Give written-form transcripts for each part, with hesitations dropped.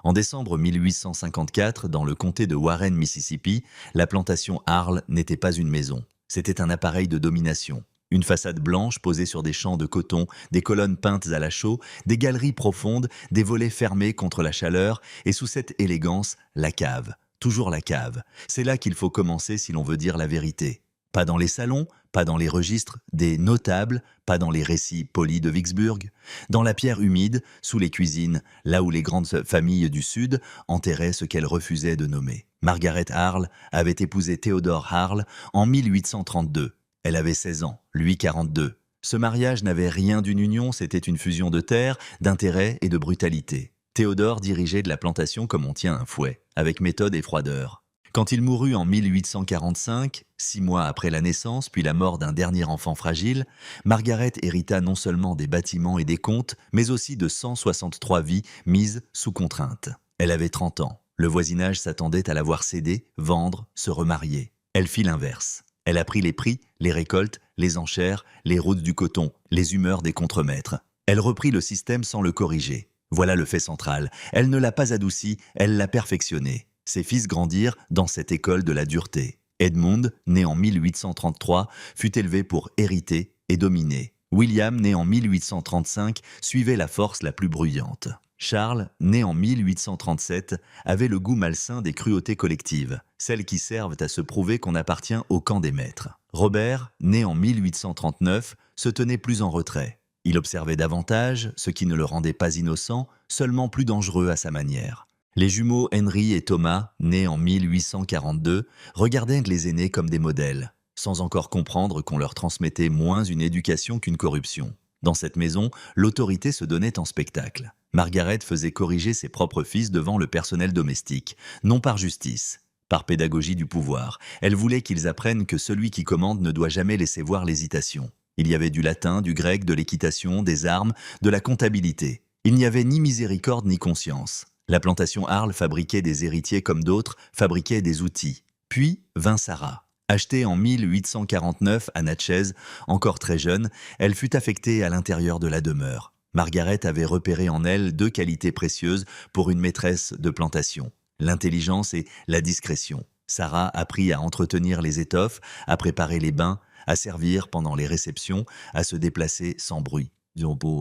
En décembre 1854, dans le comté de Warren, Mississippi, la plantation Harle n'était pas une maison. C'était un appareil de domination. Une façade blanche posée sur des champs de coton, des colonnes peintes à la chaux, des galeries profondes, des volets fermés contre la chaleur, et sous cette élégance, la cave. Toujours la cave. C'est là qu'il faut commencer si l'on veut dire la vérité. Pas dans les salons, pas dans les registres des notables, pas dans les récits polis de Vicksburg. Dans la pierre humide, sous les cuisines, là où les grandes familles du Sud enterraient ce qu'elles refusaient de nommer. Margaret Harle avait épousé Theodore Harle en 1832. Elle avait 16 ans, lui 42. Ce mariage n'avait rien d'une union, c'était une fusion de terre, d'intérêt et de brutalité. Théodore dirigeait de la plantation comme on tient un fouet, avec méthode et froideur. Quand il mourut en 1845, 6 mois après la naissance puis la mort d'un dernier enfant fragile, Margaret hérita non seulement des bâtiments et des comptes, mais aussi de 163 vies mises sous contrainte. Elle avait 30 ans. Le voisinage s'attendait à la voir céder, vendre, se remarier. Elle fit l'inverse. Elle apprit les prix, les récoltes, les enchères, les routes du coton, les humeurs des contremaîtres. Elle reprit le système sans le corriger. Voilà le fait central. Elle ne l'a pas adouci, elle l'a perfectionné. Ses fils grandirent dans cette école de la dureté. Edmund, né en 1833, fut élevé pour hériter et dominer. William, né en 1835, suivait la force la plus bruyante. Charles, né en 1837, avait le goût malsain des cruautés collectives, celles qui servent à se prouver qu'on appartient au camp des maîtres. Robert, né en 1839, se tenait plus en retrait. Il observait davantage, ce qui ne le rendait pas innocent, seulement plus dangereux à sa manière. Les jumeaux Henry et Thomas, nés en 1842, regardaient les aînés comme des modèles, sans encore comprendre qu'on leur transmettait moins une éducation qu'une corruption. Dans cette maison, l'autorité se donnait en spectacle. Margaret faisait corriger ses propres fils devant le personnel domestique, non par justice, par pédagogie du pouvoir. Elle voulait qu'ils apprennent que celui qui commande ne doit jamais laisser voir l'hésitation. Il y avait du latin, du grec, de l'équitation, des armes, de la comptabilité. Il n'y avait ni miséricorde ni conscience. La plantation Harle fabriquait des héritiers comme d'autres fabriquaient des outils. Puis vint Sarah. Achetée en 1849 à Natchez, encore très jeune, elle fut affectée à l'intérieur de la demeure. Margaret avait repéré en elle 2 qualités précieuses pour une maîtresse de plantation, l'intelligence et la discrétion. Sarah apprit à entretenir les étoffes, à préparer les bains, à servir pendant les réceptions, à se déplacer sans bruit.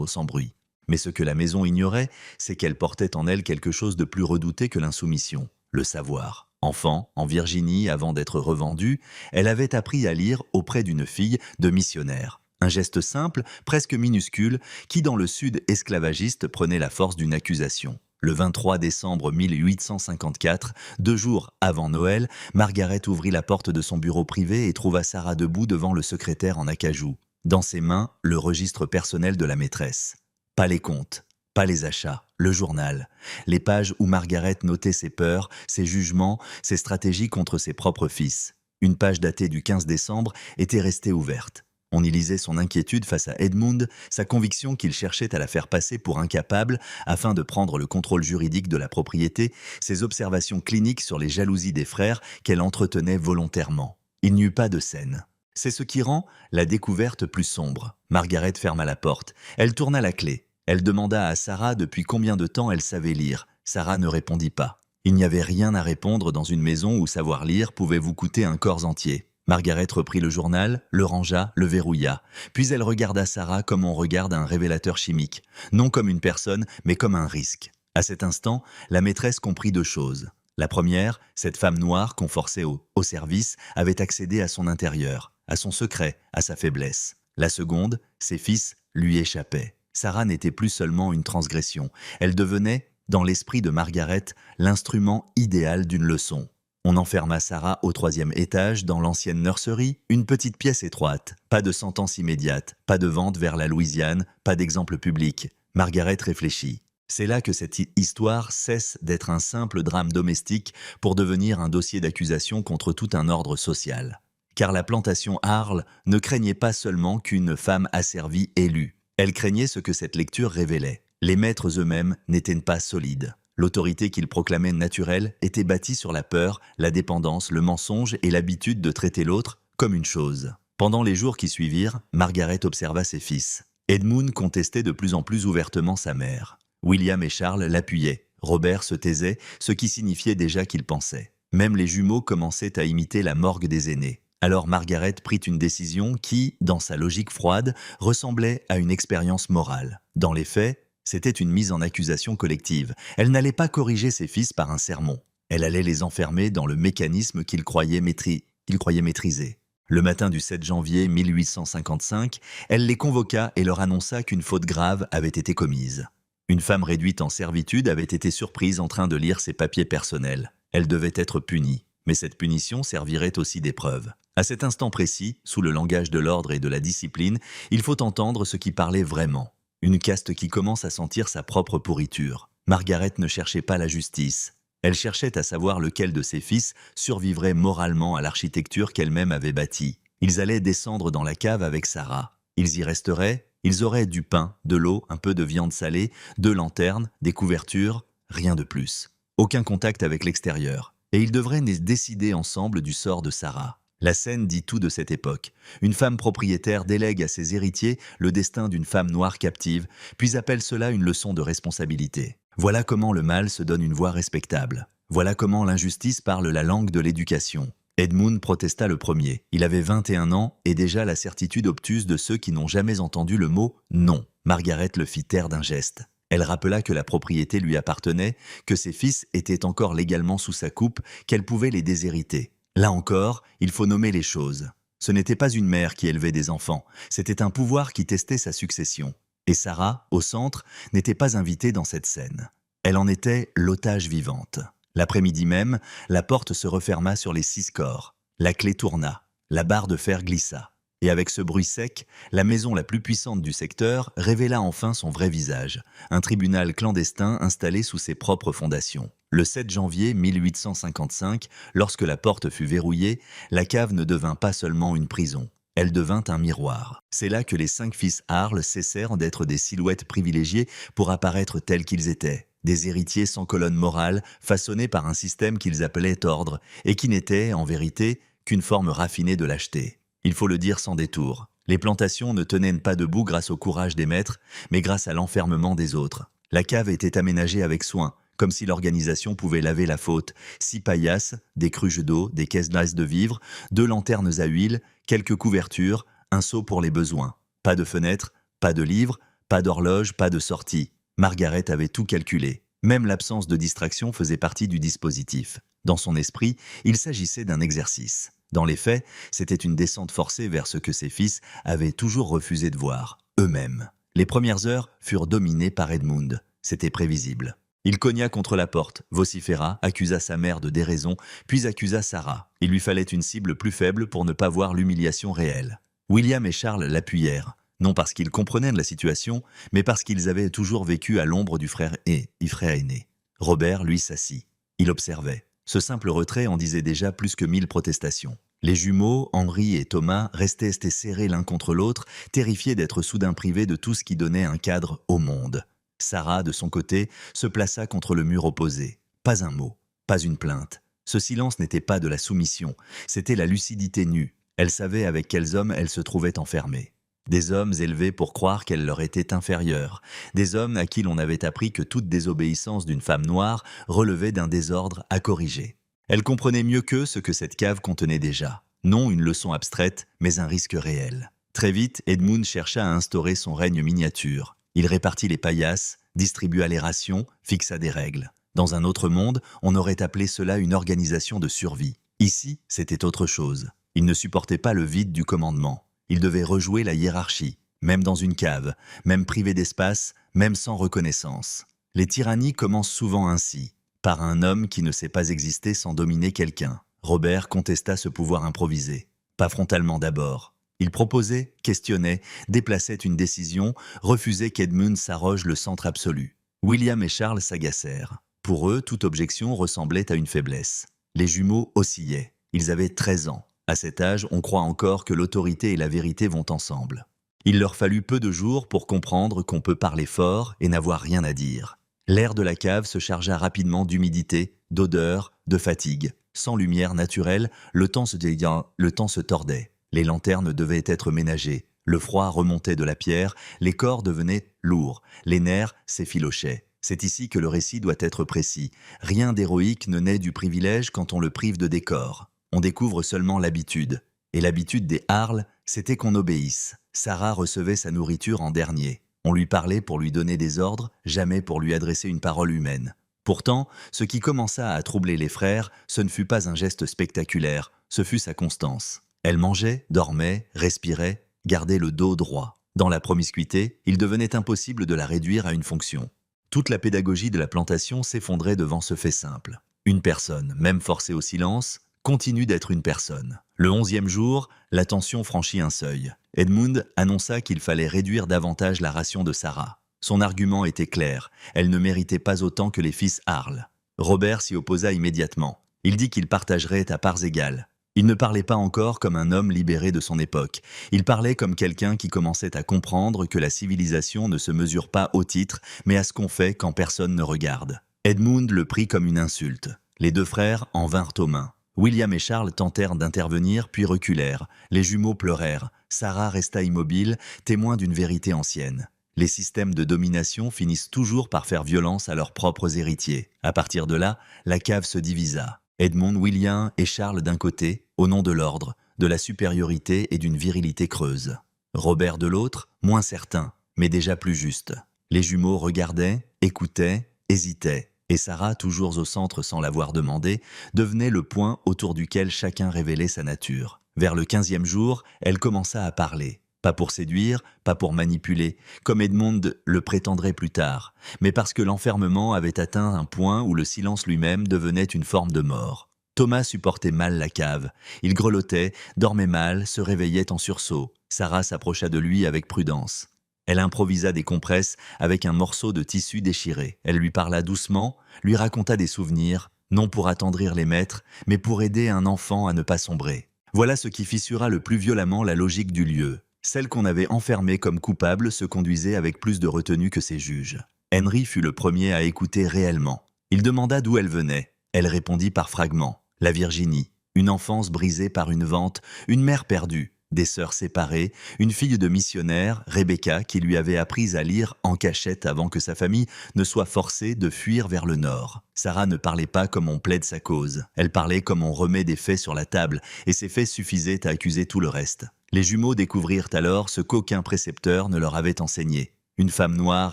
Sans bruit. Mais ce que la maison ignorait, c'est qu'elle portait en elle quelque chose de plus redouté que l'insoumission, le savoir. Enfant, en Virginie, avant d'être revendue, elle avait appris à lire auprès d'une fille de missionnaire. Un geste simple, presque minuscule, qui dans le sud esclavagiste prenait la force d'une accusation. Le 23 décembre 1854, 2 jours avant Noël, Margaret ouvrit la porte de son bureau privé et trouva Sarah debout devant le secrétaire en acajou. Dans ses mains, le registre personnel de la maîtresse. Pas les comptes, pas les achats, le journal, les pages où Margaret notait ses peurs, ses jugements, ses stratégies contre ses propres fils. Une page datée du 15 décembre était restée ouverte. On y lisait son inquiétude face à Edmund, sa conviction qu'il cherchait à la faire passer pour incapable afin de prendre le contrôle juridique de la propriété, ses observations cliniques sur les jalousies des frères qu'elle entretenait volontairement. Il n'y eut pas de scène. C'est ce qui rend la découverte plus sombre. Margaret ferma la porte. Elle tourna la clé. Elle demanda à Sarah depuis combien de temps elle savait lire. Sarah ne répondit pas. Il n'y avait rien à répondre dans une maison où savoir lire pouvait vous coûter un corps entier. Margaret reprit le journal, le rangea, le verrouilla. Puis elle regarda Sarah comme on regarde un révélateur chimique. Non comme une personne, mais comme un risque. À cet instant, la maîtresse comprit 2 choses. La première, cette femme noire qu'on forçait au service, avait accédé à son intérieur, à son secret, à sa faiblesse. La seconde, ses fils lui échappaient. Sarah n'était plus seulement une transgression. Elle devenait, dans l'esprit de Margaret, l'instrument idéal d'une leçon. On enferma Sarah au 3e étage, dans l'ancienne nurserie, une petite pièce étroite. Pas de sentence immédiate, pas de vente vers la Louisiane, pas d'exemple public. Margaret réfléchit. C'est là que cette histoire cesse d'être un simple drame domestique pour devenir un dossier d'accusation contre tout un ordre social. Car la plantation Harle ne craignait pas seulement qu'une femme asservie élue. Elle craignait ce que cette lecture révélait. Les maîtres eux-mêmes n'étaient pas solides. L'autorité qu'ils proclamaient naturelle était bâtie sur la peur, la dépendance, le mensonge et l'habitude de traiter l'autre comme une chose. Pendant les jours qui suivirent, Margaret observa ses fils. Edmund contestait de plus en plus ouvertement sa mère. William et Charles l'appuyaient, Robert se taisait, ce qui signifiait déjà qu'il pensait. Même les jumeaux commençaient à imiter la morgue des aînés. Alors Margaret prit une décision qui, dans sa logique froide, ressemblait à une expérience morale. Dans les faits, c'était une mise en accusation collective. Elle n'allait pas corriger ses fils par un sermon. Elle allait les enfermer dans le mécanisme qu'ils croyaient maîtriser. Le matin du 7 janvier 1855, elle les convoqua et leur annonça qu'une faute grave avait été commise. Une femme réduite en servitude avait été surprise en train de lire ses papiers personnels. Elle devait être punie, mais cette punition servirait aussi d'épreuve. À cet instant précis, sous le langage de l'ordre et de la discipline, il faut entendre ce qui parlait vraiment. Une caste qui commence à sentir sa propre pourriture. Margaret ne cherchait pas la justice. Elle cherchait à savoir lequel de ses fils survivrait moralement à l'architecture qu'elle-même avait bâtie. Ils allaient descendre dans la cave avec Sarah. Ils y resteraient, ils auraient du pain, de l'eau, un peu de viande salée, 2 lanternes, des couvertures, rien de plus. Aucun contact avec l'extérieur. Et ils devraient décider ensemble du sort de Sarah. La scène dit tout de cette époque. Une femme propriétaire délègue à ses héritiers le destin d'une femme noire captive, puis appelle cela une leçon de responsabilité. Voilà comment le mal se donne une voix respectable. Voilà comment l'injustice parle la langue de l'éducation. Edmund protesta le premier. Il avait 21 ans et déjà la certitude obtuse de ceux qui n'ont jamais entendu le mot « non ». Margaret le fit taire d'un geste. Elle rappela que la propriété lui appartenait, que ses fils étaient encore légalement sous sa coupe, qu'elle pouvait les déshériter. Là encore, il faut nommer les choses. Ce n'était pas une mère qui élevait des enfants, c'était un pouvoir qui testait sa succession. Et Sarah, au centre, n'était pas invitée dans cette scène. Elle en était l'otage vivante. L'après-midi même, la porte se referma sur les 6 corps. La clé tourna, la barre de fer glissa. Et avec ce bruit sec, la maison la plus puissante du secteur révéla enfin son vrai visage, un tribunal clandestin installé sous ses propres fondations. Le 7 janvier 1855, lorsque la porte fut verrouillée, la cave ne devint pas seulement une prison. Elle devint un miroir. C'est là que les 5 fils Harle cessèrent d'être des silhouettes privilégiées pour apparaître tels qu'ils étaient. Des héritiers sans colonne morale, façonnés par un système qu'ils appelaient ordre, et qui n'était, en vérité, qu'une forme raffinée de lâcheté. Il faut le dire sans détour. Les plantations ne tenaient pas debout grâce au courage des maîtres, mais grâce à l'enfermement des autres. La cave était aménagée avec soin, comme si l'organisation pouvait laver la faute. 6 paillasses, des cruches d'eau, des caisses de vivres, 2 lanternes à huile, quelques couvertures, un seau pour les besoins. Pas de fenêtres, pas de livres, pas d'horloge, pas de sortie. Margaret avait tout calculé. Même l'absence de distraction faisait partie du dispositif. Dans son esprit, il s'agissait d'un exercice. Dans les faits, c'était une descente forcée vers ce que ses fils avaient toujours refusé de voir, eux-mêmes. Les premières heures furent dominées par Edmund. C'était prévisible. Il cogna contre la porte, vociféra, accusa sa mère de déraison, puis accusa Sarah. Il lui fallait une cible plus faible pour ne pas voir l'humiliation réelle. William et Charles l'appuyèrent, non parce qu'ils comprenaient de la situation, mais parce qu'ils avaient toujours vécu à l'ombre du frère aîné. Robert, lui, s'assit. Il observait. Ce simple retrait en disait déjà plus que 1000 protestations. Les jumeaux, Henri et Thomas, restaient serrés l'un contre l'autre, terrifiés d'être soudain privés de tout ce qui donnait un cadre au monde. Sarah, de son côté, se plaça contre le mur opposé. Pas un mot, pas une plainte. Ce silence n'était pas de la soumission, c'était la lucidité nue. Elle savait avec quels hommes elle se trouvait enfermée. Des hommes élevés pour croire qu'elle leur était inférieure. Des hommes à qui l'on avait appris que toute désobéissance d'une femme noire relevait d'un désordre à corriger. Elle comprenait mieux qu'eux ce que cette cave contenait déjà. Non une leçon abstraite, mais un risque réel. Très vite, Edmund chercha à instaurer son règne miniature. Il répartit les paillasses, distribua les rations, fixa des règles. Dans un autre monde, on aurait appelé cela une organisation de survie. Ici, c'était autre chose. Il ne supportait pas le vide du commandement. Il devait rejouer la hiérarchie, même dans une cave, même privé d'espace, même sans reconnaissance. Les tyrannies commencent souvent ainsi, par un homme qui ne sait pas exister sans dominer quelqu'un. Robert contesta ce pouvoir improvisé. Pas frontalement d'abord. Il proposait, questionnait, déplaçait une décision, refusait qu'Edmund s'arroge le centre absolu. William et Charles s'agacèrent. Pour eux, toute objection ressemblait à une faiblesse. Les jumeaux oscillaient. Ils avaient 13 ans. À cet âge, on croit encore que l'autorité et la vérité vont ensemble. Il leur fallut peu de jours pour comprendre qu'on peut parler fort et n'avoir rien à dire. L'air de la cave se chargea rapidement d'humidité, d'odeur, de fatigue. Sans lumière naturelle, le temps se tordait. Les lanternes devaient être ménagées. Le froid remontait de la pierre, les corps devenaient lourds, les nerfs s'effilochaient. C'est ici que le récit doit être précis. Rien d'héroïque ne naît du privilège quand on le prive de décor. On découvre seulement l'habitude. Et l'habitude des Harles, c'était qu'on obéisse. Sarah recevait sa nourriture en dernier. On lui parlait pour lui donner des ordres, jamais pour lui adresser une parole humaine. Pourtant, ce qui commença à troubler les frères, ce ne fut pas un geste spectaculaire, ce fut sa constance. Elle mangeait, dormait, respirait, gardait le dos droit. Dans la promiscuité, il devenait impossible de la réduire à une fonction. Toute la pédagogie de la plantation s'effondrait devant ce fait simple. Une personne, même forcée au silence, continue d'être une personne. Le 11e jour, la tension franchit un seuil. Edmund annonça qu'il fallait réduire davantage la ration de Sarah. Son argument était clair, elle ne méritait pas autant que les fils Harle. Robert s'y opposa immédiatement. Il dit qu'il partagerait à parts égales. Il ne parlait pas encore comme un homme libéré de son époque. Il parlait comme quelqu'un qui commençait à comprendre que la civilisation ne se mesure pas au titre, mais à ce qu'on fait quand personne ne regarde. Edmund le prit comme une insulte. Les deux frères en vinrent aux mains. William et Charles tentèrent d'intervenir, puis reculèrent. Les jumeaux pleurèrent. Sarah resta immobile, témoin d'une vérité ancienne. Les systèmes de domination finissent toujours par faire violence à leurs propres héritiers. À partir de là, la cave se divisa. Edmond, William et Charles d'un côté, au nom de l'ordre, de la supériorité et d'une virilité creuse. Robert de l'autre, moins certain, mais déjà plus juste. Les jumeaux regardaient, écoutaient, hésitaient. Et Sarah, toujours au centre sans l'avoir demandé, devenait le point autour duquel chacun révélait sa nature. Vers le 15e jour, elle commença à parler. Pas pour séduire, pas pour manipuler, comme Edmond le prétendrait plus tard, mais parce que l'enfermement avait atteint un point où le silence lui-même devenait une forme de mort. Thomas supportait mal la cave. Il grelottait, dormait mal, se réveillait en sursaut. Sarah s'approcha de lui avec prudence. Elle improvisa des compresses avec un morceau de tissu déchiré. Elle lui parla doucement, lui raconta des souvenirs, non pour attendrir les maîtres, mais pour aider un enfant à ne pas sombrer. Voilà ce qui fissura le plus violemment la logique du lieu. Celle qu'on avait enfermée comme coupable se conduisait avec plus de retenue que ses juges. Henry fut le premier à écouter réellement. Il demanda d'où elle venait. Elle répondit par fragments. La Virginie, une enfance brisée par une vente, une mère perdue, des sœurs séparées, une fille de missionnaire, Rebecca, qui lui avait appris à lire en cachette avant que sa famille ne soit forcée de fuir vers le nord. Sarah ne parlait pas comme on plaide sa cause. Elle parlait comme on remet des faits sur la table, et ces faits suffisaient à accuser tout le reste. Les jumeaux découvrirent alors ce qu'aucun précepteur ne leur avait enseigné. Une femme noire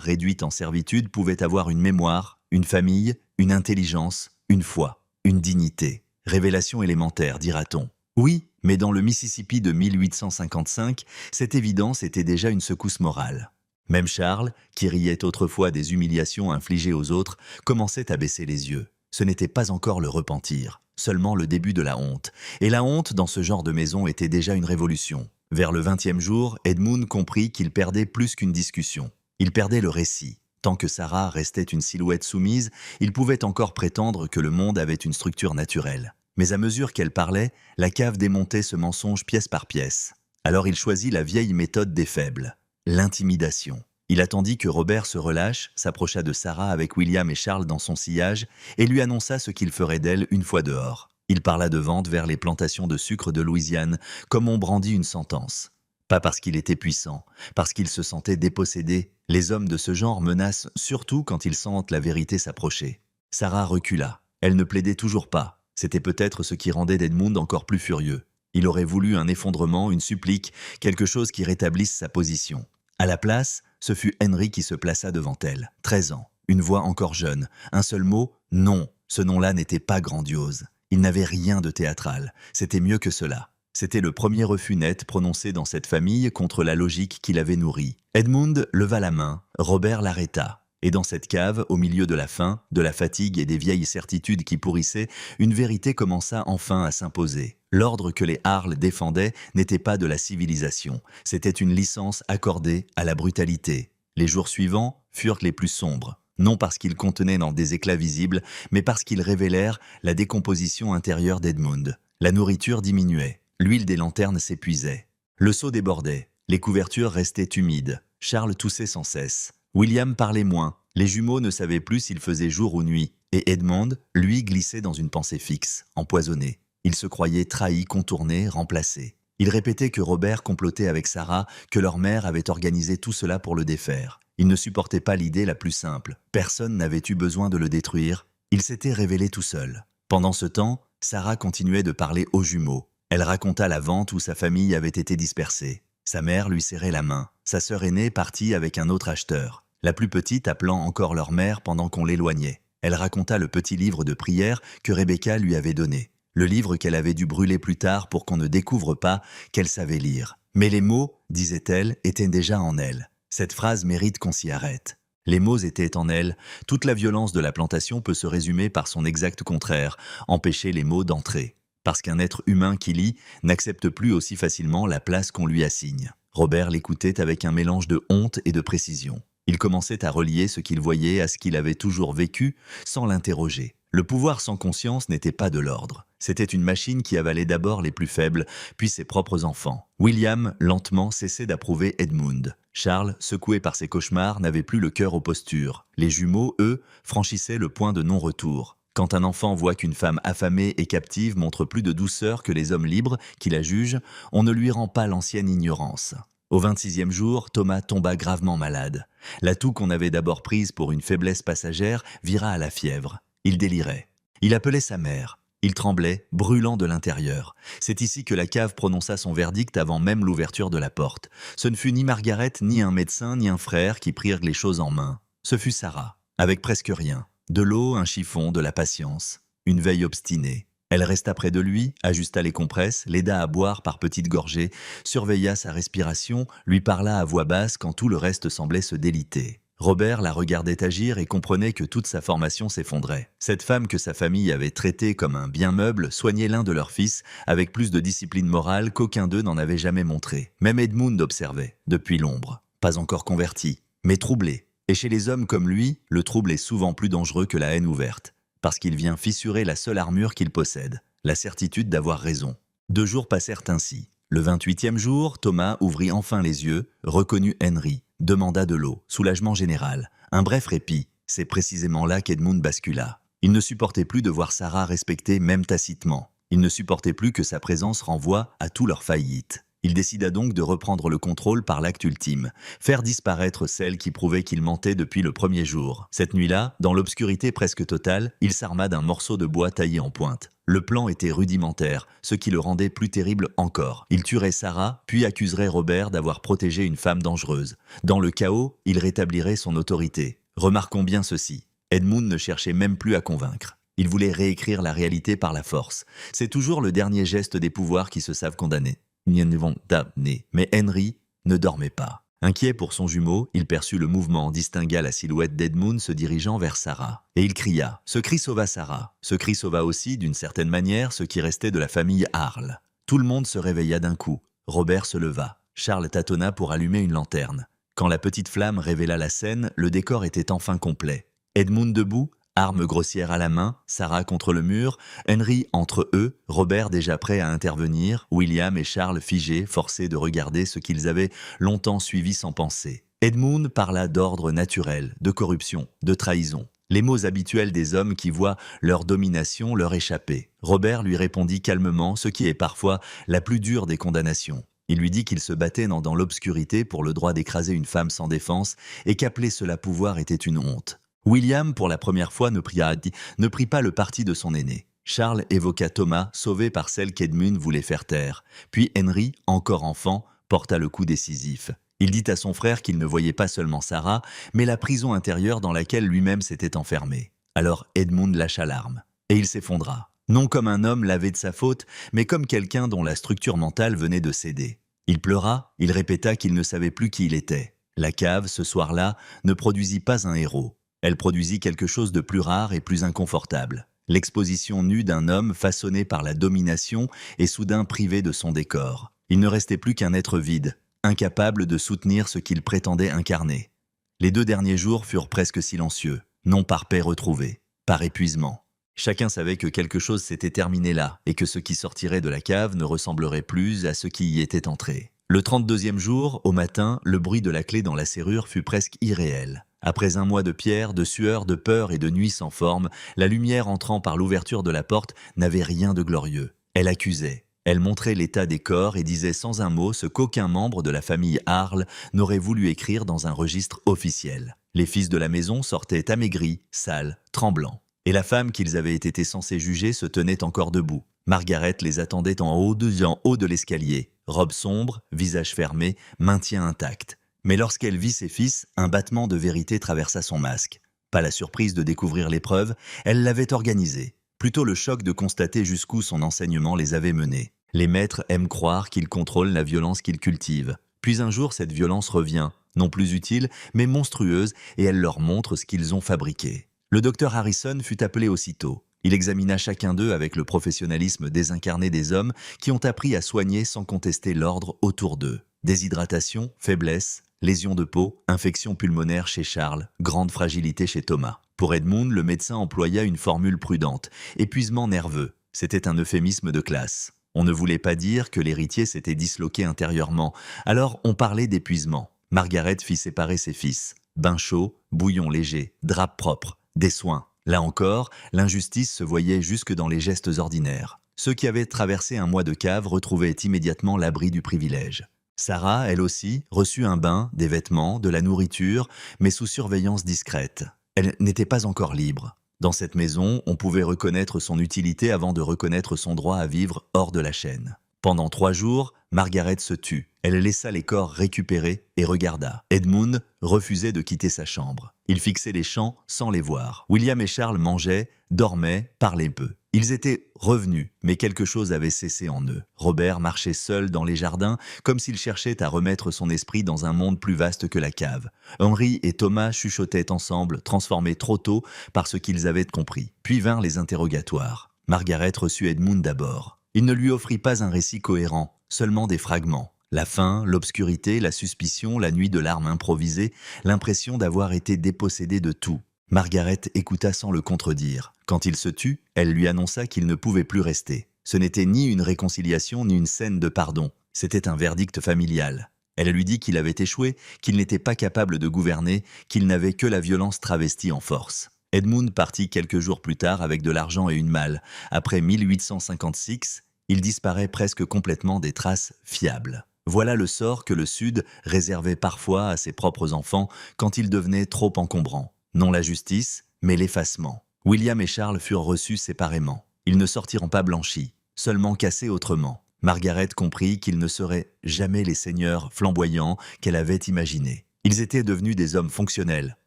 réduite en servitude pouvait avoir une mémoire, une famille, une intelligence, une foi, une dignité. Révélation élémentaire, dira-t-on. Oui, mais dans le Mississippi de 1855, cette évidence était déjà une secousse morale. Même Charles, qui riait autrefois des humiliations infligées aux autres, commençait à baisser les yeux. Ce n'était pas encore le repentir, seulement le début de la honte. Et la honte, dans ce genre de maison, était déjà une révolution. Vers le 20e jour, Edmund comprit qu'il perdait plus qu'une discussion. Il perdait le récit. Tant que Sarah restait une silhouette soumise, il pouvait encore prétendre que le monde avait une structure naturelle. Mais à mesure qu'elle parlait, la cave démontait ce mensonge pièce par pièce. Alors il choisit la vieille méthode des faibles, l'intimidation. Il attendit que Robert se relâche, s'approcha de Sarah avec William et Charles dans son sillage et lui annonça ce qu'il ferait d'elle une fois dehors. Il parla de vente vers les plantations de sucre de Louisiane, comme on brandit une sentence. Pas parce qu'il était puissant, parce qu'il se sentait dépossédé. Les hommes de ce genre menacent surtout quand ils sentent la vérité s'approcher. Sarah recula. Elle ne plaidait toujours pas. C'était peut-être ce qui rendait Edmund encore plus furieux. Il aurait voulu un effondrement, une supplique, quelque chose qui rétablisse sa position. À la place, ce fut Henry qui se plaça devant elle. 13 ans, une voix encore jeune, un seul mot, non. Ce nom-là n'était pas grandiose. Il n'avait rien de théâtral. C'était mieux que cela. C'était le premier refus net prononcé dans cette famille contre la logique qui l'avait nourrie. Edmund leva la main, Robert l'arrêta. Et dans cette cave, au milieu de la faim, de la fatigue et des vieilles certitudes qui pourrissaient, une vérité commença enfin à s'imposer. L'ordre que les Harles défendaient n'était pas de la civilisation, c'était une licence accordée à la brutalité. Les jours suivants furent les plus sombres, non parce qu'ils contenaient dans des éclats visibles, mais parce qu'ils révélèrent la décomposition intérieure d'Edmund. La nourriture diminuait, l'huile des lanternes s'épuisait. Le seau débordait, les couvertures restaient humides. Charles toussait sans cesse. William parlait moins, les jumeaux ne savaient plus s'il faisait jour ou nuit, et Edmond, lui, glissait dans une pensée fixe, empoisonnée. Il se croyait trahi, contourné, remplacé. Il répétait que Robert complotait avec Sarah, que leur mère avait organisé tout cela pour le défaire. Il ne supportait pas l'idée la plus simple. Personne n'avait eu besoin de le détruire. Il s'était révélé tout seul. Pendant ce temps, Sarah continuait de parler aux jumeaux. Elle raconta la vente où sa famille avait été dispersée. Sa mère lui serrait la main. Sa sœur aînée partit avec un autre acheteur. La plus petite appelant encore leur mère pendant qu'on l'éloignait. Elle raconta le petit livre de prière que Rebecca lui avait donné. Le livre qu'elle avait dû brûler plus tard pour qu'on ne découvre pas qu'elle savait lire. Mais les mots, disait-elle, étaient déjà en elle. Cette phrase mérite qu'on s'y arrête. Les mots étaient en elle. Toute la violence de la plantation peut se résumer par son exact contraire, empêcher les mots d'entrer. Parce qu'un être humain qui lit n'accepte plus aussi facilement la place qu'on lui assigne. Robert l'écoutait avec un mélange de honte et de précision. Il commençait à relier ce qu'il voyait à ce qu'il avait toujours vécu sans l'interroger. Le pouvoir sans conscience n'était pas de l'ordre. C'était une machine qui avalait d'abord les plus faibles, puis ses propres enfants. William, lentement, cessait d'approuver Edmund. Charles, secoué par ses cauchemars, n'avait plus le cœur aux postures. Les jumeaux, eux, franchissaient le point de non-retour. Quand un enfant voit qu'une femme affamée et captive montre plus de douceur que les hommes libres qui la jugent, on ne lui rend pas l'ancienne ignorance. Au 26e jour, Thomas tomba gravement malade. La toux qu'on avait d'abord prise pour une faiblesse passagère vira à la fièvre. Il délirait. Il appelait sa mère. Il tremblait, brûlant de l'intérieur. C'est ici que la cave prononça son verdict avant même l'ouverture de la porte. Ce ne fut ni Margaret, ni un médecin, ni un frère qui prirent les choses en main. Ce fut Sarah, avec presque rien. De l'eau, un chiffon, de la patience. Une veille obstinée. Elle resta près de lui, ajusta les compresses, l'aida à boire par petites gorgées, surveilla sa respiration, lui parla à voix basse quand tout le reste semblait se déliter. Robert la regardait agir et comprenait que toute sa formation s'effondrait. Cette femme que sa famille avait traitée comme un bien meuble soignait l'un de leurs fils avec plus de discipline morale qu'aucun d'eux n'en avait jamais montré. Même Edmund observait, depuis l'ombre. Pas encore converti, mais troublé. Et chez les hommes comme lui, le trouble est souvent plus dangereux que la haine ouverte, parce qu'il vient fissurer la seule armure qu'il possède, la certitude d'avoir raison. 2 jours passèrent ainsi. Le 28e jour, Thomas ouvrit enfin les yeux, reconnut Henry, demanda de l'eau, soulagement général. Un bref répit, c'est précisément là qu'Edmund bascula. Il ne supportait plus de voir Sarah respectée même tacitement. Il ne supportait plus que sa présence renvoie à tous leurs faillites. Il décida donc de reprendre le contrôle par l'acte ultime, faire disparaître celle qui prouvait qu'il mentait depuis le premier jour. Cette nuit-là, dans l'obscurité presque totale, il s'arma d'un morceau de bois taillé en pointe. Le plan était rudimentaire, ce qui le rendait plus terrible encore. Il tuerait Sarah, puis accuserait Robert d'avoir protégé une femme dangereuse. Dans le chaos, il rétablirait son autorité. Remarquons bien ceci, Edmund ne cherchait même plus à convaincre. Il voulait réécrire la réalité par la force. C'est toujours le dernier geste des pouvoirs qui se savent condamner. Mais Henry ne dormait pas. Inquiet pour son jumeau, il perçut le mouvement, distingua la silhouette d'Edmund se dirigeant vers Sarah. Et il cria. Ce cri sauva Sarah. Ce cri sauva aussi, d'une certaine manière, ce qui restait de la famille Harle. Tout le monde se réveilla d'un coup. Robert se leva. Charles tâtonna pour allumer une lanterne. Quand la petite flamme révéla la scène, le décor était enfin complet. Edmund debout, arme grossière à la main, Sarah contre le mur, Henry entre eux, Robert déjà prêt à intervenir, William et Charles figés, forcés de regarder ce qu'ils avaient longtemps suivi sans penser. Edmund parla d'ordre naturel, de corruption, de trahison. Les mots habituels des hommes qui voient leur domination leur échapper. Robert lui répondit calmement, ce qui est parfois la plus dure des condamnations. Il lui dit qu'il se battait dans l'obscurité pour le droit d'écraser une femme sans défense et qu'appeler cela pouvoir était une honte. William, pour la première fois, ne prit pas le parti de son aîné. Charles évoqua Thomas, sauvé par celle qu'Edmund voulait faire taire. Puis Henry, encore enfant, porta le coup décisif. Il dit à son frère qu'il ne voyait pas seulement Sarah, mais la prison intérieure dans laquelle lui-même s'était enfermé. Alors Edmund lâcha l'arme, et il s'effondra. Non comme un homme lavé de sa faute, mais comme quelqu'un dont la structure mentale venait de céder. Il pleura, il répéta qu'il ne savait plus qui il était. La cave, ce soir-là, ne produisit pas un héros. Elle produisit quelque chose de plus rare et plus inconfortable. L'exposition nue d'un homme façonné par la domination et soudain privé de son décor. Il ne restait plus qu'un être vide, incapable de soutenir ce qu'il prétendait incarner. Les 2 derniers jours furent presque silencieux, non par paix retrouvée, par épuisement. Chacun savait que quelque chose s'était terminé là et que ce qui sortirait de la cave ne ressemblerait plus à ce qui y était entré. Le 32e jour, au matin, le bruit de la clé dans la serrure fut presque irréel. Après un mois de pierre, de sueur, de peur et de nuit sans forme, la lumière entrant par l'ouverture de la porte n'avait rien de glorieux. Elle accusait. Elle montrait l'état des corps et disait sans un mot ce qu'aucun membre de la famille Harle n'aurait voulu écrire dans un registre officiel. Les fils de la maison sortaient amaigris, sales, tremblants. Et la femme qu'ils avaient été censés juger se tenait encore debout. Margaret les attendait en haut de l'escalier, robe sombre, visage fermé, maintien intact. Mais lorsqu'elle vit ses fils, un battement de vérité traversa son masque. Pas la surprise de découvrir l'épreuve, elle l'avait organisée. Plutôt le choc de constater jusqu'où son enseignement les avait menés. Les maîtres aiment croire qu'ils contrôlent la violence qu'ils cultivent. Puis un jour, cette violence revient, non plus utile, mais monstrueuse, et elle leur montre ce qu'ils ont fabriqué. Le docteur Harrison fut appelé aussitôt. Il examina chacun d'eux avec le professionnalisme désincarné des hommes qui ont appris à soigner sans contester l'ordre autour d'eux. Déshydratation, faiblesse, lésions de peau, infection pulmonaire chez Charles, grande fragilité chez Thomas. Pour Edmund, le médecin employa une formule prudente. Épuisement nerveux. C'était un euphémisme de classe. On ne voulait pas dire que l'héritier s'était disloqué intérieurement, alors on parlait d'épuisement. Margaret fit séparer ses fils. Bain chaud, bouillon léger, drap propre, des soins. Là encore, l'injustice se voyait jusque dans les gestes ordinaires. Ceux qui avaient traversé un mois de cave retrouvaient immédiatement l'abri du privilège. Sarah, elle aussi, reçut un bain, des vêtements, de la nourriture, mais sous surveillance discrète. Elle n'était pas encore libre. Dans cette maison, on pouvait reconnaître son utilité avant de reconnaître son droit à vivre hors de la chaîne. Pendant 3 jours, Margaret se tut. Elle laissa les corps récupérés et regarda. Edmund refusait de quitter sa chambre. Il fixait les champs sans les voir. William et Charles mangeaient, dormaient, parlaient peu. Ils étaient revenus, mais quelque chose avait cessé en eux. Robert marchait seul dans les jardins, comme s'il cherchait à remettre son esprit dans un monde plus vaste que la cave. Henri et Thomas chuchotaient ensemble, transformés trop tôt par ce qu'ils avaient compris. Puis vinrent les interrogatoires. Margaret reçut Edmund d'abord. Il ne lui offrit pas un récit cohérent, seulement des fragments. La faim, l'obscurité, la suspicion, la nuit de larmes improvisées, l'impression d'avoir été dépossédée de tout. Margaret écouta sans le contredire. Quand il se tut, elle lui annonça qu'il ne pouvait plus rester. Ce n'était ni une réconciliation ni une scène de pardon. C'était un verdict familial. Elle lui dit qu'il avait échoué, qu'il n'était pas capable de gouverner, qu'il n'avait que la violence travestie en force. Edmund partit quelques jours plus tard avec de l'argent et une malle. Après 1856, il disparaît presque complètement des traces fiables. Voilà le sort que le Sud réservait parfois à ses propres enfants quand ils devenaient trop encombrants. Non la justice, mais l'effacement. William et Charles furent reçus séparément. Ils ne sortiront pas blanchis, seulement cassés autrement. Margaret comprit qu'ils ne seraient jamais les seigneurs flamboyants qu'elle avait imaginés. Ils étaient devenus des hommes fonctionnels,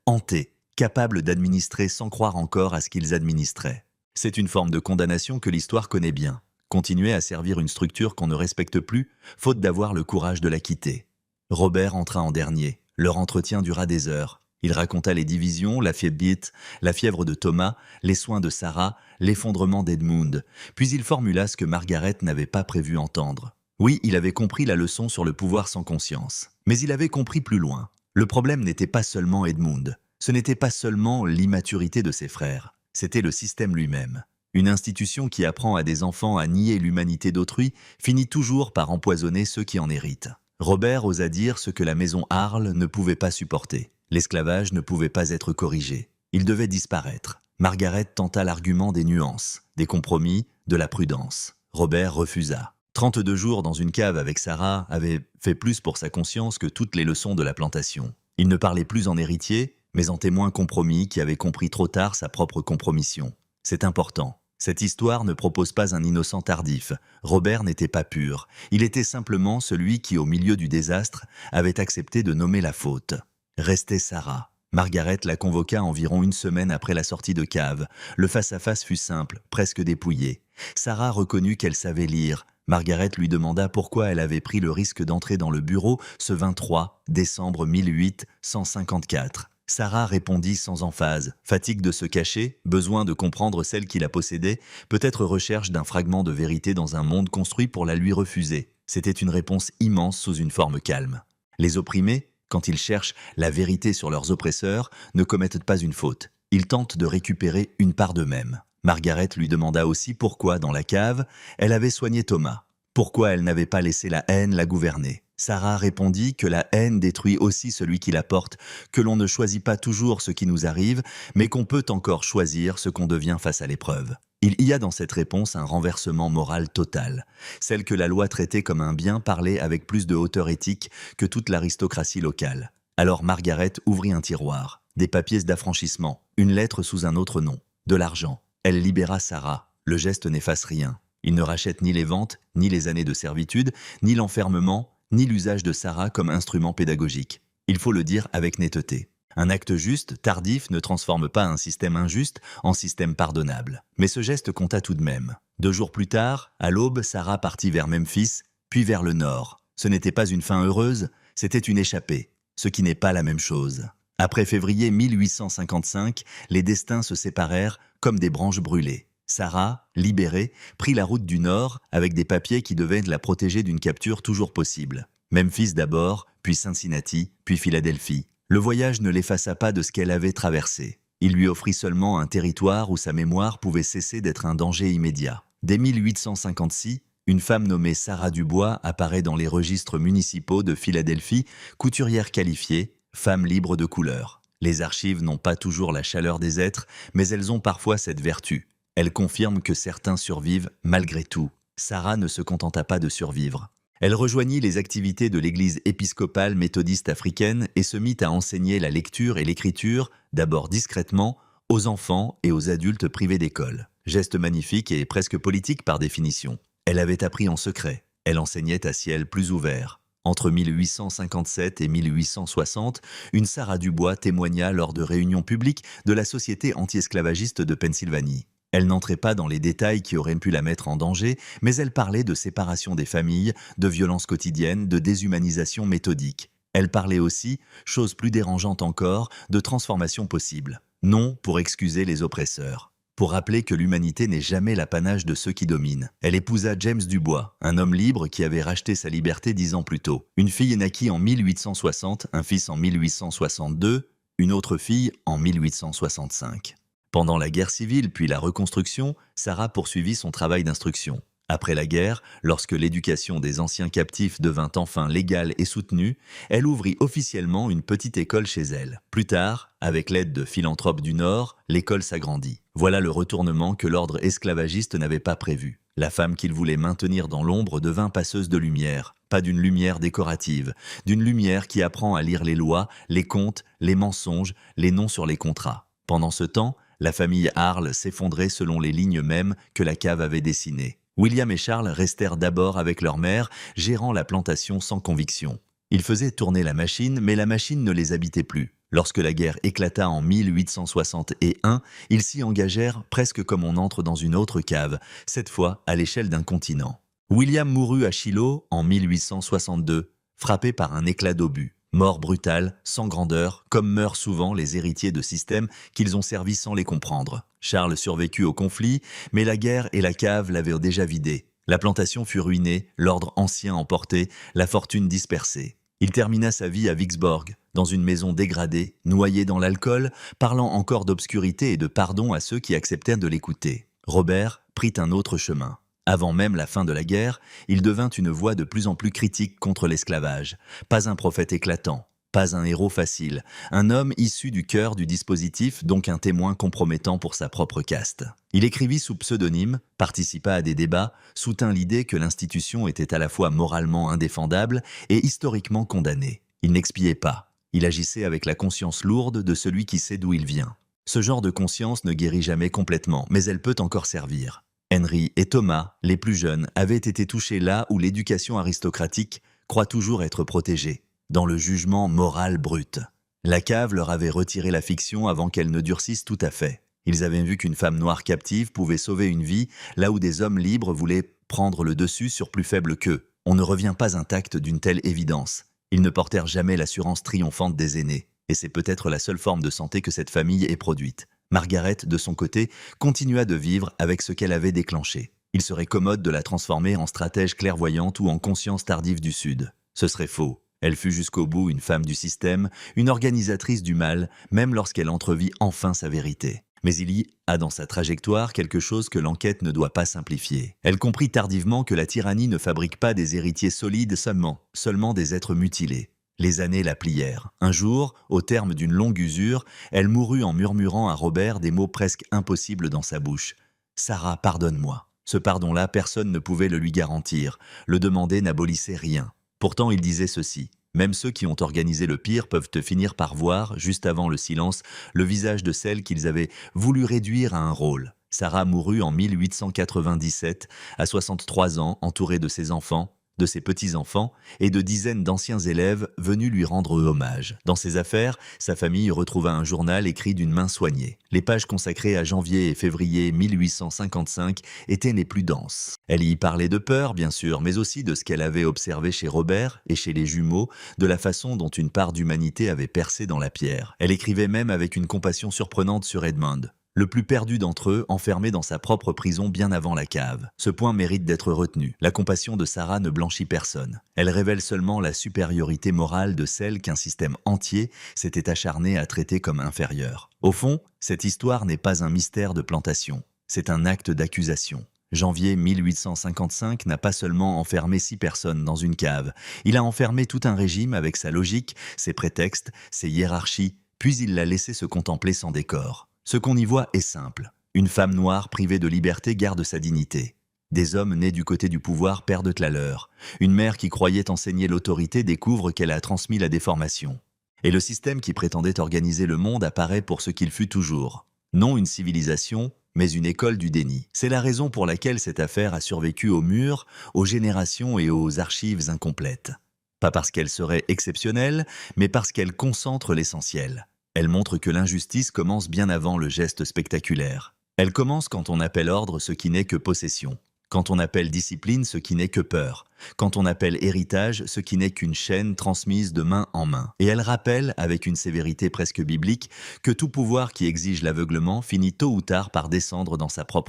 hantés, capables d'administrer sans croire encore à ce qu'ils administraient. C'est une forme de condamnation que l'histoire connaît bien. Continuer à servir une structure qu'on ne respecte plus, faute d'avoir le courage de la quitter. Robert entra en dernier. Leur entretien dura des heures. Il raconta les divisions, la fièvre de Thomas, les soins de Sarah, l'effondrement d'Edmund. Puis il formula ce que Margaret n'avait pas prévu entendre. Oui, il avait compris la leçon sur le pouvoir sans conscience. Mais il avait compris plus loin. Le problème n'était pas seulement Edmund. Ce n'était pas seulement l'immaturité de ses frères. C'était le système lui-même. Une institution qui apprend à des enfants à nier l'humanité d'autrui finit toujours par empoisonner ceux qui en héritent. Robert osa dire ce que la maison Harle ne pouvait pas supporter. L'esclavage ne pouvait pas être corrigé. Il devait disparaître. Margaret tenta l'argument des nuances, des compromis, de la prudence. Robert refusa. 32 jours dans une cave avec Sarah avaient fait plus pour sa conscience que toutes les leçons de la plantation. Il ne parlait plus en héritier, mais en témoin compromis qui avait compris trop tard sa propre compromission. C'est important. Cette histoire ne propose pas un innocent tardif. Robert n'était pas pur. Il était simplement celui qui, au milieu du désastre, avait accepté de nommer la faute. Restait Sarah. Margaret la convoqua environ une semaine après la sortie de cave. Le face-à-face fut simple, presque dépouillé. Sarah reconnut qu'elle savait lire. Margaret lui demanda pourquoi elle avait pris le risque d'entrer dans le bureau ce 23 décembre 1854. Sarah répondit sans emphase. Fatigue de se cacher, besoin de comprendre celle qui la possédait, peut-être recherche d'un fragment de vérité dans un monde construit pour la lui refuser. C'était une réponse immense sous une forme calme. Les opprimés, quand ils cherchent la vérité sur leurs oppresseurs, ne commettent pas une faute. Ils tentent de récupérer une part d'eux-mêmes. Margaret lui demanda aussi pourquoi, dans la cave, elle avait soigné Thomas. Pourquoi elle n'avait pas laissé la haine la gouverner. Sarah répondit que la haine détruit aussi celui qui la porte, que l'on ne choisit pas toujours ce qui nous arrive, mais qu'on peut encore choisir ce qu'on devient face à l'épreuve. Il y a dans cette réponse un renversement moral total, celle que la loi traitait comme un bien parlait avec plus de hauteur éthique que toute l'aristocratie locale. Alors Margaret ouvrit un tiroir, des papiers d'affranchissement, une lettre sous un autre nom, de l'argent. Elle libéra Sarah. Le geste n'efface rien. Il ne rachète ni les ventes, ni les années de servitude, ni l'enfermement, ni l'usage de Sarah comme instrument pédagogique. Il faut le dire avec netteté. Un acte juste, tardif, ne transforme pas un système injuste en système pardonnable. Mais ce geste compta tout de même. 2 jours plus tard, à l'aube, Sarah partit vers Memphis, puis vers le nord. Ce n'était pas une fin heureuse, c'était une échappée, ce qui n'est pas la même chose. Après février 1855, les destins se séparèrent comme des branches brûlées. Sarah, libérée, prit la route du nord avec des papiers qui devaient la protéger d'une capture toujours possible. Memphis d'abord, puis Cincinnati, puis Philadelphie. Le voyage ne l'effaça pas de ce qu'elle avait traversé. Il lui offrit seulement un territoire où sa mémoire pouvait cesser d'être un danger immédiat. Dès 1856, une femme nommée Sarah Dubois apparaît dans les registres municipaux de Philadelphie, couturière qualifiée, femme libre de couleur. Les archives n'ont pas toujours la chaleur des êtres, mais elles ont parfois cette vertu. Elles confirment que certains survivent malgré tout. Sarah ne se contenta pas de survivre. Elle rejoignit les activités de l'église épiscopale méthodiste africaine et se mit à enseigner la lecture et l'écriture, d'abord discrètement, aux enfants et aux adultes privés d'école. Geste magnifique et presque politique par définition. Elle avait appris en secret. Elle enseignait à ciel plus ouvert. Entre 1857 et 1860, une Sarah Dubois témoigna lors de réunions publiques de la Société anti-esclavagiste de Pennsylvanie. Elle n'entrait pas dans les détails qui auraient pu la mettre en danger, mais elle parlait de séparation des familles, de violences quotidiennes, de déshumanisation méthodique. Elle parlait aussi, chose plus dérangeante encore, de transformation possible. Non pour excuser les oppresseurs. Pour rappeler que l'humanité n'est jamais l'apanage de ceux qui dominent. Elle épousa James Dubois, un homme libre qui avait racheté sa liberté 10 ans plus tôt. Une fille naquit en 1860, un fils en 1862, une autre fille en 1865. Pendant la guerre civile puis la reconstruction, Sarah poursuivit son travail d'instruction. Après la guerre, lorsque l'éducation des anciens captifs devint enfin légale et soutenue, elle ouvrit officiellement une petite école chez elle. Plus tard, avec l'aide de philanthropes du Nord, l'école s'agrandit. Voilà le retournement que l'ordre esclavagiste n'avait pas prévu. La femme qu'il voulait maintenir dans l'ombre devint passeuse de lumière, pas d'une lumière décorative, d'une lumière qui apprend à lire les lois, les comptes, les mensonges, les noms sur les contrats. Pendant ce temps, la famille Harle s'effondrait selon les lignes mêmes que la cave avait dessinées. William et Charles restèrent d'abord avec leur mère, gérant la plantation sans conviction. Ils faisaient tourner la machine, mais la machine ne les habitait plus. Lorsque la guerre éclata en 1861, ils s'y engagèrent presque comme on entre dans une autre cave, cette fois à l'échelle d'un continent. William mourut à Shiloh en 1862, frappé par un éclat d'obus. Mort brutale, sans grandeur, comme meurent souvent les héritiers de systèmes qu'ils ont servis sans les comprendre. Charles survécut au conflit, mais la guerre et la cave l'avaient déjà vidé. La plantation fut ruinée, l'ordre ancien emporté, la fortune dispersée. Il termina sa vie à Vicksburg, dans une maison dégradée, noyé dans l'alcool, parlant encore d'obscurité et de pardon à ceux qui acceptèrent de l'écouter. Robert prit un autre chemin. Avant même la fin de la guerre, il devint une voix de plus en plus critique contre l'esclavage. Pas un prophète éclatant, pas un héros facile, un homme issu du cœur du dispositif, donc un témoin compromettant pour sa propre caste. Il écrivit sous pseudonyme, participa à des débats, soutint l'idée que l'institution était à la fois moralement indéfendable et historiquement condamnée. Il n'expiait pas, il agissait avec la conscience lourde de celui qui sait d'où il vient. Ce genre de conscience ne guérit jamais complètement, mais elle peut encore servir. Henry et Thomas, les plus jeunes, avaient été touchés là où l'éducation aristocratique croit toujours être protégée, dans le jugement moral brut. La cave leur avait retiré la fiction avant qu'elle ne durcisse tout à fait. Ils avaient vu qu'une femme noire captive pouvait sauver une vie, là où des hommes libres voulaient prendre le dessus sur plus faible qu'eux. On ne revient pas intact d'une telle évidence. Ils ne portèrent jamais l'assurance triomphante des aînés, et c'est peut-être la seule forme de santé que cette famille ait produite. Margaret, de son côté, continua de vivre avec ce qu'elle avait déclenché. Il serait commode de la transformer en stratège clairvoyante ou en conscience tardive du Sud. Ce serait faux. Elle fut jusqu'au bout une femme du système, une organisatrice du mal, même lorsqu'elle entrevit enfin sa vérité. Mais il y a dans sa trajectoire quelque chose que l'enquête ne doit pas simplifier. Elle comprit tardivement que la tyrannie ne fabrique pas des héritiers solides seulement des êtres mutilés. Les années la plièrent. Un jour, au terme d'une longue usure, elle mourut en murmurant à Robert des mots presque impossibles dans sa bouche. Sarah, pardonne-moi. Ce pardon-là, personne ne pouvait le lui garantir. Le demander n'abolissait rien. Pourtant, il disait ceci. Même ceux qui ont organisé le pire peuvent te finir par voir, juste avant le silence, le visage de celle qu'ils avaient voulu réduire à un rôle. Sarah mourut en 1897, à 63 ans, entourée de ses enfants, de ses petits-enfants et de dizaines d'anciens élèves venus lui rendre hommage. Dans ses affaires, sa famille retrouva un journal écrit d'une main soignée. Les pages consacrées à janvier et février 1855 étaient les plus denses. Elle y parlait de peur, bien sûr, mais aussi de ce qu'elle avait observé chez Robert et chez les jumeaux, de la façon dont une part d'humanité avait percé dans la pierre. Elle écrivait même avec une compassion surprenante sur Edmund, le plus perdu d'entre eux, enfermé dans sa propre prison bien avant la cave. Ce point mérite d'être retenu. La compassion de Sarah ne blanchit personne. Elle révèle seulement la supériorité morale de celle qu'un système entier s'était acharné à traiter comme inférieure. Au fond, cette histoire n'est pas un mystère de plantation. C'est un acte d'accusation. Janvier 1855 n'a pas seulement enfermé 6 personnes dans une cave. Il a enfermé tout un régime avec sa logique, ses prétextes, ses hiérarchies, puis il l'a laissé se contempler sans décor. Ce qu'on y voit est simple. Une femme noire privée de liberté garde sa dignité. Des hommes nés du côté du pouvoir perdent la leur. Une mère qui croyait enseigner l'autorité découvre qu'elle a transmis la déformation. Et le système qui prétendait organiser le monde apparaît pour ce qu'il fut toujours. Non une civilisation, mais une école du déni. C'est la raison pour laquelle cette affaire a survécu aux murs, aux générations et aux archives incomplètes. Pas parce qu'elle serait exceptionnelle, mais parce qu'elle concentre l'essentiel. Elle montre que l'injustice commence bien avant le geste spectaculaire. Elle commence quand on appelle ordre ce qui n'est que possession, quand on appelle discipline ce qui n'est que peur, quand on appelle héritage ce qui n'est qu'une chaîne transmise de main en main. Et elle rappelle, avec une sévérité presque biblique, que tout pouvoir qui exige l'aveuglement finit tôt ou tard par descendre dans sa propre